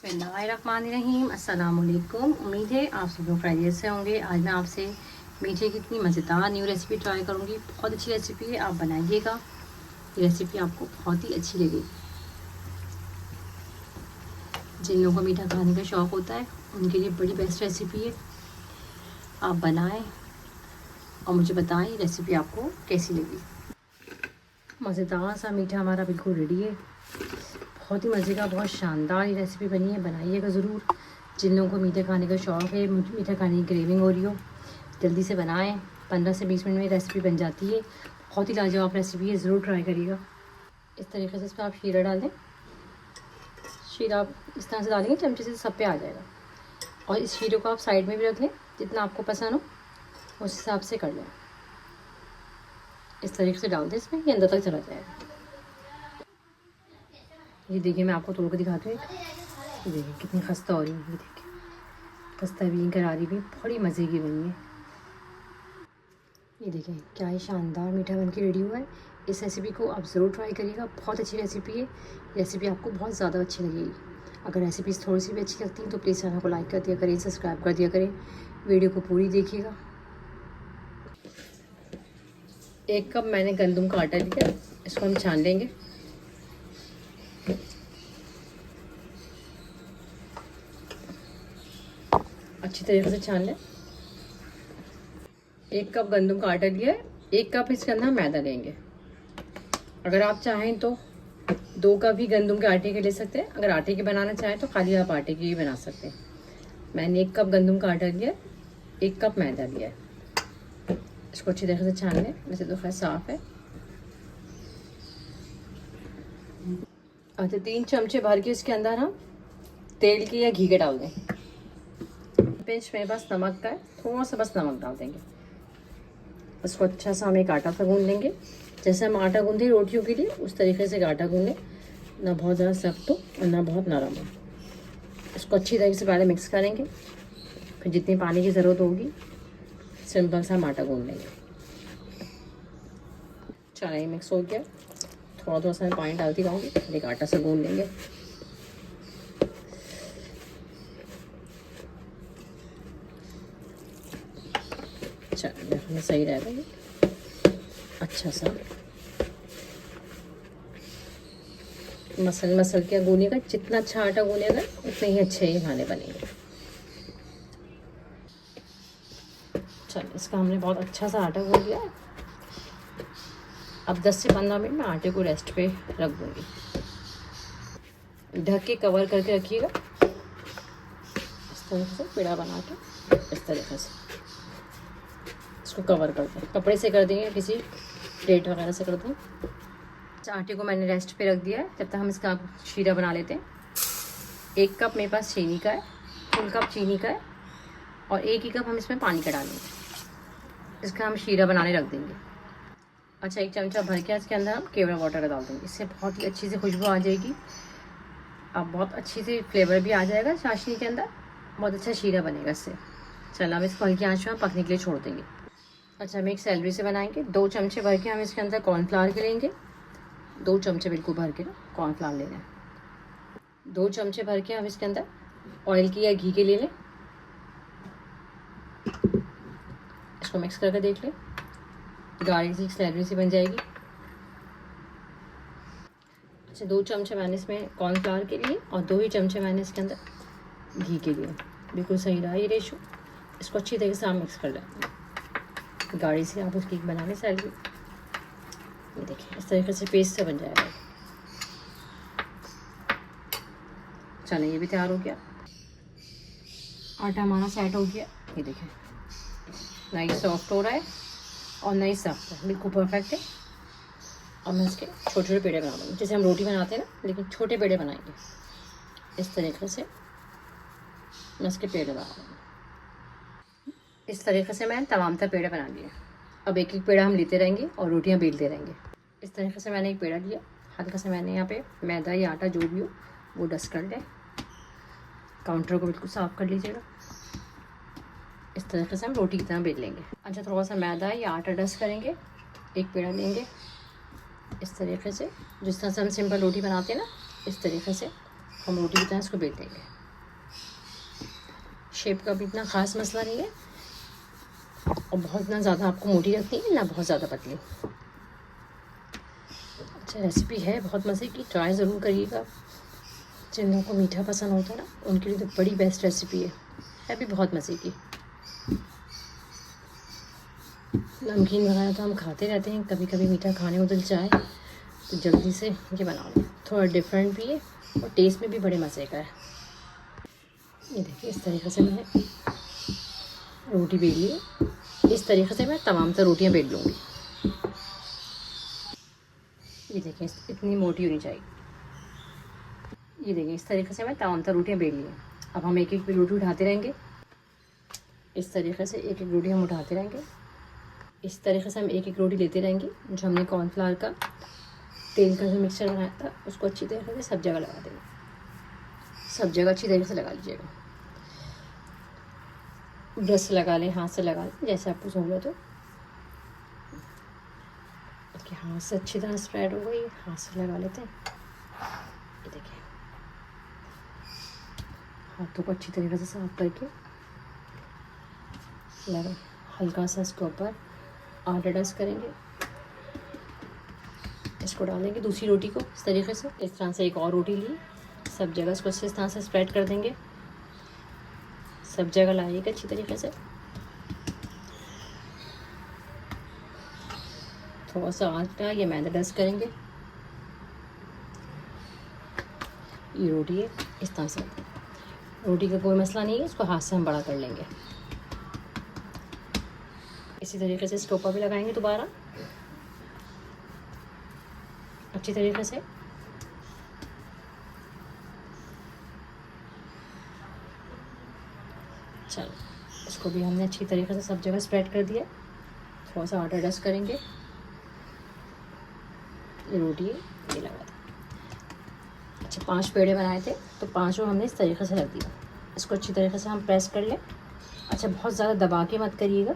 बिस्मिल्लाहिर्रहमानिर्रहीम। अस्सलाम वालेकुम। उम्मीद है आप सब लोग खैरियत से होंगे। आज मैं आपसे मीठे की इतनी मज़ेदार न्यू रेसिपी ट्राई करूँगी। बहुत अच्छी रेसिपी है, आप बनाइएगा। ये रेसिपी आपको बहुत ही अच्छी लगेगी। जिन लोगों को मीठा खाने का शौक़ होता है उनके लिए बड़ी बेस्ट रेसिपी है। आप बनाएं और मुझे बताएं रेसिपी आपको कैसी लगी। मज़ेदार सा मीठा हमारा बिल्कुल रेडी है। बहुत ही मज़े का, बहुत शानदार ये रेसिपी बनी है। बनाइएगा ज़रूर। जिन लोगों को मीठा खाने का शौक़ है, मीठा खाने की क्रेविंग हो रही हो, जल्दी से बनाएं। 15 से 20 मिनट में रेसिपी बन जाती है। बहुत ही लाजवाब रेसिपी है, ज़रूर ट्राई करिएगा। इस तरीके से इसमें आप शीरा डाल दें। शीरा आप इस तरह से डालेंगे चमचे से सब पे आ जाएगा। और इस शीरे को आप साइड में भी रख लें, जितना आपको पसंद हो उस हिसाब से कर लें। इस तरीके से डाल दें इसमें, ये अंदर तक चला जाएगा। ये देखिए, मैं आपको तोड़ कर दिखाती हूँ। ये देखिए कितनी खस्ता हो रही है। ये देखिए खस्ता भी करारी भी बड़ी मज़े की बनी है। ये देखिए क्या ही शानदार मीठा बन के रेडी हुआ है। इस रेसिपी को आप ज़रूर ट्राई करिएगा। बहुत अच्छी रेसिपी है। रेसिपी आपको बहुत ज़्यादा अच्छी लगेगी। अगर रेसिपीज़ थोड़ी सी भी अच्छी लगती हैं तो प्लीज़ चैनल को लाइक कर दिया करें, सब्सक्राइब कर दिया करें। वीडियो को पूरी देखिएगा। 1 कप मैंने गंदम का आटा लिया, इसको हम छान लेंगे। अच्छी तरीके से छान लें। 1 कप गंदम का आटा लिया है, 1 कप इसके अंदर मैदा लेंगे। अगर आप चाहें तो 2 कप भी गंदम के आटे के ले सकते हैं। अगर आटे के बनाना चाहें तो खाली आप आटे की ही बना सकते हैं। मैंने 1 कप गंदम का आटा लिया, 1 कप मैदा लिया है। इसको अच्छी तरीके से छान लें। वैसे तो खैर साफ़ है। अच्छा, 3 चमचे भर के इसके अंदर हम तेल के या घी के डाल दें। पिंच मेरे पास नमक का है, थोड़ा सा बस नमक डाल देंगे। इसको अच्छा सा हम एक आटा सा गूंद लेंगे। जैसे हम आटा गूंधे रोटियों के लिए उस तरीके से आटा गूंद लें, ना बहुत ज़्यादा सख्त हो और ना बहुत नरम हो। इसको अच्छी तरीके से पहले मिक्स करेंगे, फिर जितनी पानी की ज़रूरत होगी सिंपल सा हम आटा गूंद लेंगे। चलिए मिक्स हो गया। थोड़ा थोड़ा सा मैं पानी डालती रहूँगी, एक आटा सा गूंद लेंगे। चलिए सही रहेगा ये। अच्छा सा मसल के गूनेगा। जितना अच्छा आटा गूनेगा उतने ही अच्छे ये खाने बनेंगे। चलिए इसका हमने बहुत अच्छा सा आटा गूंद लिया। अब 10 से 15 मिनट में आटे को रेस्ट पे रख दूँगी। ढक के कवर करके रखिएगा। इस तरीके से पेड़ा बना के इस तरीके से इसको कवर कर दें। कपड़े से कर देंगे, किसी प्लेट वगैरह से कर दें। आटे को मैंने रेस्ट पे रख दिया है। जब तक हम इसका शीरा बना लेते हैं। 1 कप मेरे पास चीनी का है, फुल कप चीनी का है, और 1 ही कप हम इसमें पानी का डालेंगे। इसका हम शीरा बनाने रख देंगे। अच्छा, 1 चमचा भर के इसके अंदर हम केवड़ा वाटर डाल देंगे। इससे बहुत ही अच्छी सी खुशबू आ जाएगी। अब बहुत अच्छी सी फ्लेवर भी आ जाएगा चाशनी के अंदर। बहुत अच्छा शीरा बनेगा इससे। चलो हम इसको हल्की आंच में पकने के लिए छोड़ देंगे। अच्छा, हम एक सैलरी से बनाएंगे। 2 चमचे भर के हम इसके अंदर कॉर्नफ्लावर के लेंगे। 2 चमचे बिल्कुल भर के ना कॉर्नफ्लावर लेना है। 2 चमचे भर के हम इसके अंदर ऑयल की या घी के ले लें। इसको मिक्स करके देख लें, गाढ़ी सी सैलरी सी बन जाएगी। अच्छा, 2 चमचे मैंने इसमें कॉर्नफ्लावर के लिए और 2 ही चमचे मैंने इसके अंदर घी के लिए। बिल्कुल सही रहा ये रेशो। इसको अच्छी तरीके से आप मिक्स कर लें। गाढ़ी से आप उसकी बना लें सैलरी। ये देखिए इस तरीके से पेस्ट से बन जाएगा। चलिए ये भी तैयार हो गया। आटा हमारा सेट हो गया। ये देखिए नाइस सॉफ्ट हो रहा है और नाइस सॉफ्ट है, बिल्कुल परफेक्ट है। और मैं इसके छोटे छोटे पेड़े बना दूँगी, जैसे हम रोटी बनाते हैं ना, लेकिन छोटे पेड़े बनाएंगे। इस तरीके से मैं इसके पेड़े बना दूँगी। इस तरीके से मैं तमाम तर पेड़े बना लिए। अब एक एक पेड़ा हम लेते रहेंगे और रोटियां बेलते रहेंगे। इस तरीके से मैंने एक पेड़ा लिया। हल्का से मैंने यहाँ पे मैदा या आटा जो भी हो वो डस्ट कर लें। काउंटर को बिल्कुल साफ़ कर लीजिएगा। इस तरीके से हम रोटी की तरह बेल लेंगे। अच्छा, थोड़ा सा मैदा या आटा डस्ट करेंगे। एक पेड़ा लेंगे इस तरीके से, जिस तरह से हम सिंपल रोटी बनाते हैं ना, इस तरीके से हम रोटी की तरह इसको बेल देंगे। शेप का भी इतना ख़ास मसला नहीं है और बहुत ना ज़्यादा आपको मोटी रखनी है ना बहुत ज़्यादा पतली। अच्छा रेसिपी है बहुत मज़े की, ट्राई ज़रूर करिएगा। जिन लोगों को मीठा पसंद होता है ना उनके लिए तो बड़ी बेस्ट रेसिपी है भी बहुत मज़े की। नमकीन वगैरह तो हम खाते रहते हैं, कभी कभी मीठा खाने को दिल चाहे तो जल्दी से ये बना लो। थोड़ा डिफरेंट भी है और टेस्ट में भी बड़े मज़े का है। ये देखिए इस तरीके से मैंने रोटी बेल ली। इस तरीके से मैं तमाम तर रोटियां बेल लूँगी। ये देखिए इतनी मोटी होनी चाहिए। ये देखिए इस तरीके से मैं तमाम तर रोटियां बेल ली हैं। अब हम एक एक रोटी उठाते रहेंगे। इस तरीके से एक एक रोटी हम उठाते रहेंगे। इस तरीके से हम एक एक रोटी लेते रहेंगे। जो हमने कॉर्नफ्लावर का तेल का जो मिक्सचर बनाया था उसको अच्छी तरीके से सब जगह लगा देंगे। सब जगह अच्छी तरीके से लगा लीजिएगा। ब्रश से लगा लें, हाथ से लगा लें, जैसे आपको सहूलत हो। कि हाथ से अच्छी तरह स्प्रेड हो गई, हाथ से लगा लेते हैं। ये देखिए हाथों को अच्छी तरीके से साफ करके लगा, हल्का सा इसके ऊपर आटा डस्ट करेंगे। इसको डालेंगे दूसरी रोटी को इस तरीके से। इस तरह से एक और रोटी ली, सब जगह इसको इस तरह से स्प्रेड कर देंगे। सब जगह लाइएगा अच्छी तरीके से। थोड़ा सा आटा या मैदा डस्ट करेंगे। ये रोटी है इस तरह से। रोटी का कोई मसला नहीं है, इसको हाथ से हम बड़ा कर लेंगे। इसी तरीके से इसके ऊपर भी लगाएंगे दोबारा अच्छी तरीके से। चलो इसको भी हमने अच्छी तरीके से सब जगह स्प्रेड कर दिया। थोड़ा सा आटा डस्ट करेंगे। ये रोटी है, ये लगा दो। अच्छा 5 पेड़े बनाए थे तो 5 हमने इस तरीके से रख दिया। इसको अच्छी तरीके से हम प्रेस कर लें। अच्छा बहुत ज़्यादा दबा के मत करिएगा।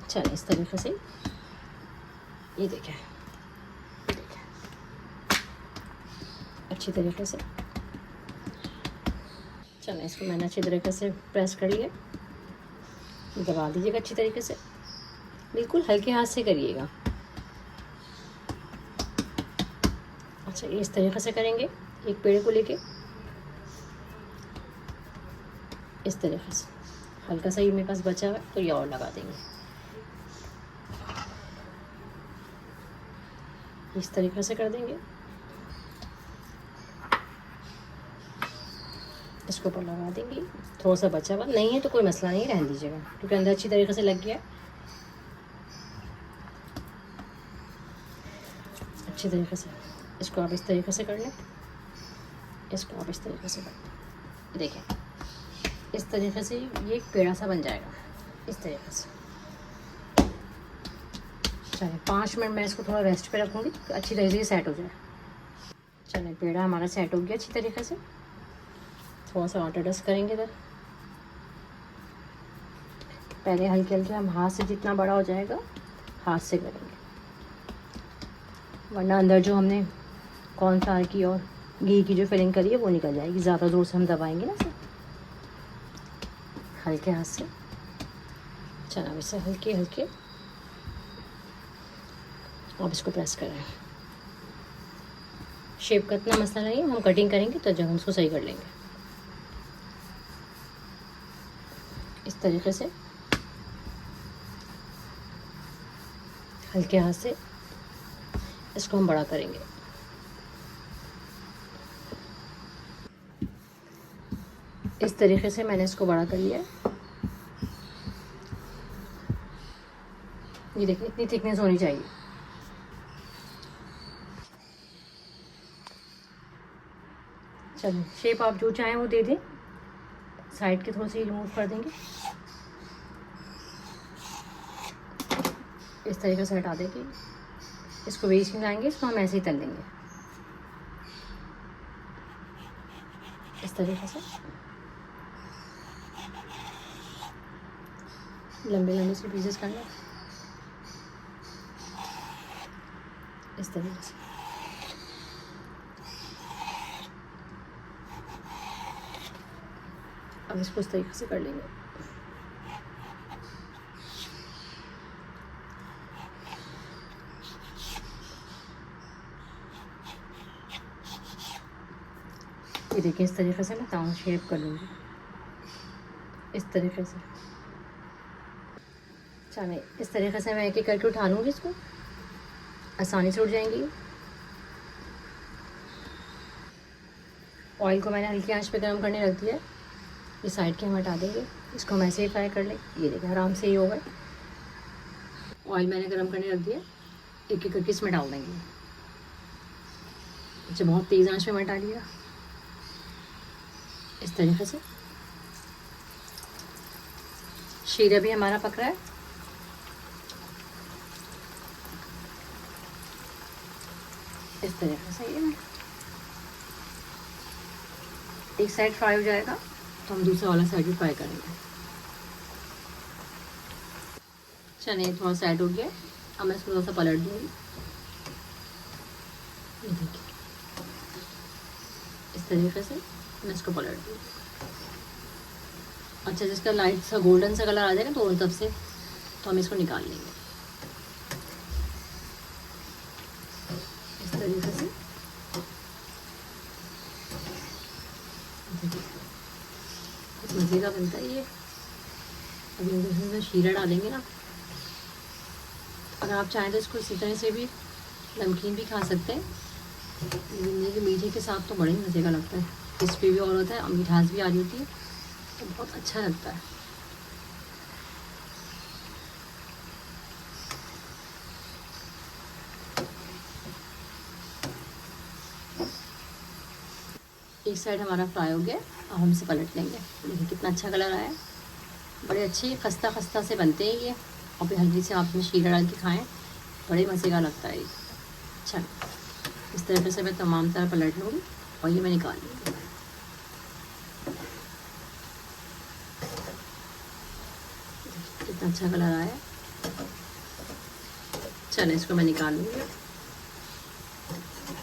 चलिए इस तरीके से ये देखें अच्छी तरीके से। चलिए इसको मैंने अच्छी तरीके से प्रेस कर लिया। दबा दीजिएगा अच्छी तरीके से, बिल्कुल हल्के हाथ से करिएगा। अच्छा इस तरीके से करेंगे एक पेड़ को लेके इस तरीके से। हल्का सा ही मेरे पास बचा हुआ है तो ये और लगा देंगे इस तरीके से कर देंगे। इसके ऊपर लगा देंगे। थोड़ा सा बचा हुआ नहीं है तो कोई मसला नहीं, रहने दीजिएगा क्योंकि अंदर अच्छी तरीके से लग गया। अच्छी तरीके से इसको आप इस तरीके से कर लें। इसको आप इस तरीके से कर लें। देखिए इस तरीके से ये एक पेड़ा सा बन जाएगा इस तरीके से। चलिए 5 मिनट मैं इसको थोड़ा रेस्ट पे रखूँगी तो अच्छी तरीके से सेट हो जाए। चलिए पेड़ा हमारा सेट हो गया अच्छी तरीके से। थोड़ा सा आटा डस्ट करेंगे इधर। पहले हल्के हल्के हम हाथ से जितना बड़ा हो जाएगा हाथ से करेंगे, वरना अंदर जो हमने कॉर्नफ्लावर की और घी की जो फिलिंग करी है वो निकल जाएगी। ज़्यादा ज़ोर से हम दबाएंगे ना इसे, हल्के हाथ से। चलो इसे हल्के हल्के अब इसको प्रेस करें। शेप का इतना मसला नहीं है, हम कटिंग करेंगे तो जब हम उसको सही कर लेंगे। इस तरीके से हल्के हाथ से इसको हम बड़ा करेंगे। इस तरीके से मैंने इसको बड़ा कर लिया। ये देखिए इतनी थिकनेस होनी चाहिए। चलिए शेप आप जो चाहें वो दे दें। साइड के थोड़े से रिमूव कर देंगे, इस तरीके से हटा देंगे। इसको वेस्ट में लाएंगे, इसको हम ऐसे ही तल लेंगे इस तरीके से। लंबे लंबे से पीसेस करना इस तरीके से। अब इसको इस तरीके से कर लेंगे। ये देखिए इस तरीके से मैं ताऊ शेप कर लूँगी इस तरीके से। चलिए इस तरीके से मैं एक एक करके उठा लूँगी, इसको आसानी से उठ जाएंगी। ऑयल को मैंने हल्की आंच पे गर्म करने रख दिया है। ये साइड के हम हटा देंगे, इसको हम ऐसे ही फ्राई कर लें। ये देखिए आराम से ही हो गए। ऑयल मैंने गर्म करने रख दिया, एक एक करके इसमें डाल देंगे। अच्छा बहुत तेज़ आंच पे मत डालिएगा, इस तरीके से। शीरा भी हमारा पक रहा है। इस तरीके से ये एक साइड फ्राई हो जाएगा तो हम दूसरा वाला साइड भी फ्राई करेंगे। चलिए थोड़ा साइड हो गया, अब मैं इसको थोड़ा सा पलट दूँगी। ये देखिए इस तरीके से मैं इसको पलट दूँगी। अच्छा जिसका लाइट सा गोल्डन सा कलर आ जाएगा दोनों तरफ से, तो हम इसको निकाल लेंगे इस तरीके से। कुछ मज़े का बनता है ये। अभी इसमें शीरा डालेंगे ना, अगर आप चाहें तो इसको इसी तरह से भी नमकीन भी खा सकते हैं, लेकिन मीठे के साथ तो बड़े ही मज़े का लगता है। क्रिस्पी भी और होता है और मिठास भी आ रही होती है, तो बहुत अच्छा लगता है। एक साइड हमारा फ्राई हो गया, अब हम इसे पलट लेंगे। देखिए कितना अच्छा कलर आया है। बड़े अच्छे खस्ता खस्ता से बनते हैं ये, और फिर हल्दी से आप इसमें शीरा डाल के खाएँ, बड़े मज़े का लगता है ये। अच्छा इस तरीके से मैं तमाम तरह पलट लूँगी और ये मैं निकाल लूँगी। कितना अच्छा कलर आया है। चलो इसको मैं निकाल लूँगी।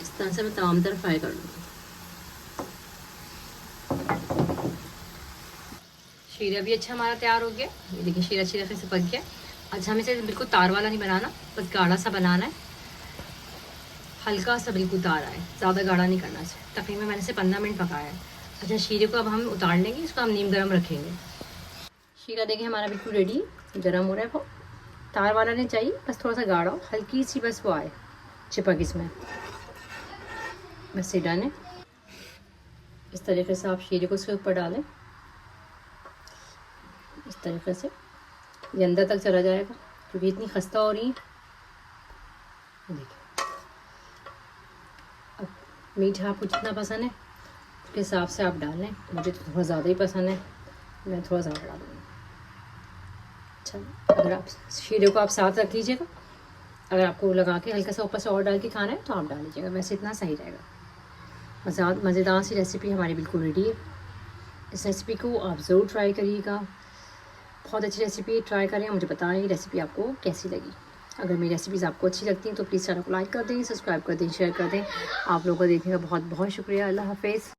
इस तरह से मैं तमाम तरह फ्राई कर लूँगी। शीरा भी अच्छा हमारा तैयार हो गया। ये देखिए शीरा अच्छी तरह से पक गया। अच्छा हमें इसे बिल्कुल तार वाला नहीं बनाना, बस गाढ़ा सा बनाना है, हल्का सा बिल्कुल तार आए, ज़्यादा गाढ़ा नहीं करना चाहिए। तकरीबन मैंने इसे 15 मिनट पकाया है। अच्छा शीरे को अब हम उतार लेंगे, इसको हम नीम गर्म रखेंगे। शीरा देखिए हमारा बिल्कुल रेडी गर्म हो रहा है। वो तार वाला नहीं चाहिए, बस थोड़ा सा गाढ़ा हो, हल्की सी बस वो आए चिपक इसमें, बस ये डालें। इस तरीके से आप शीरे को इसके ऊपर डालें, इस तरीके से ये अंदर तक चला जाएगा, क्योंकि इतनी खस्ता हो रही है। देखिए अब मीठा आपको जितना पसंद है उसके हिसाब से आप डालें। मुझे तो थोड़ा ज़्यादा ही पसंद है, मैं थोड़ा ज़्यादा डालूँगी। अच्छा अगर आप शीरे को आप साथ रख लीजिएगा, अगर आपको लगा के हल्का सा ऊपर से और डाल के खाना है तो आप डाल लीजिएगा, वैसे इतना सही रहेगा। मज़ेदार सी रेसिपी हमारी बिल्कुल रेडी है। इस रेसिपी को आप ज़रूर ट्राई करिएगा, बहुत अच्छी रेसिपी, ट्राई करें, मुझे बताएं रेसिपी आपको कैसी लगी। अगर मेरी रेसिपीज़ आपको अच्छी लगती हैं तो प्लीज़ चैनल को लाइक कर दें, सब्सक्राइब कर दें, शेयर कर दें। आप लोगों को देखने का बहुत बहुत शुक्रिया। अल्लाह हाफ़िज़।